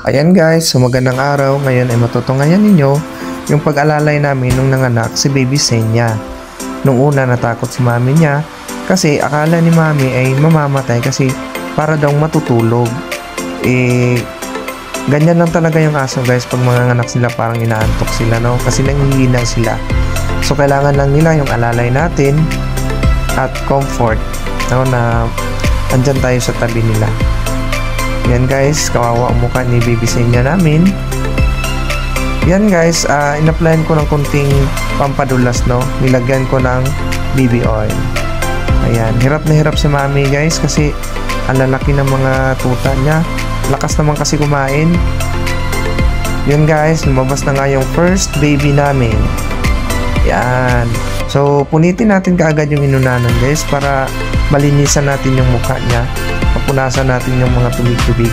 Ayan guys, so magandang araw. Ngayon ay matutungayan ninyo yung pag-alalay namin nung nanganak si baby Senya. Nung una natakot si mami niya kasi akala ni mami ay mamamatay kasi para daw matutulog. Ganyan lang talaga yung aso guys, pag manganganak sila parang inaantok sila, no? Kasi nanghihina sila. So kailangan lang nila yung alalay natin at comfort, no? Na andyan tayo sa tabi nila. Yan guys, kawawa ang mukha ni baby Senya namin. Yan guys, in-applyan ko ng kunting pampadulas, no? Nilagyan ko ng baby oil. Ayan, hirap na hirap si mami guys kasi ang lalaki ng mga tuta niya. Lakas naman kasi kumain. Yan guys, lumabas na nga yung first baby namin. Yan. So, punitin natin kaagad yung inunanan guys para malinisan natin yung mukha niya. Papunasan natin yung mga tubig-tubig.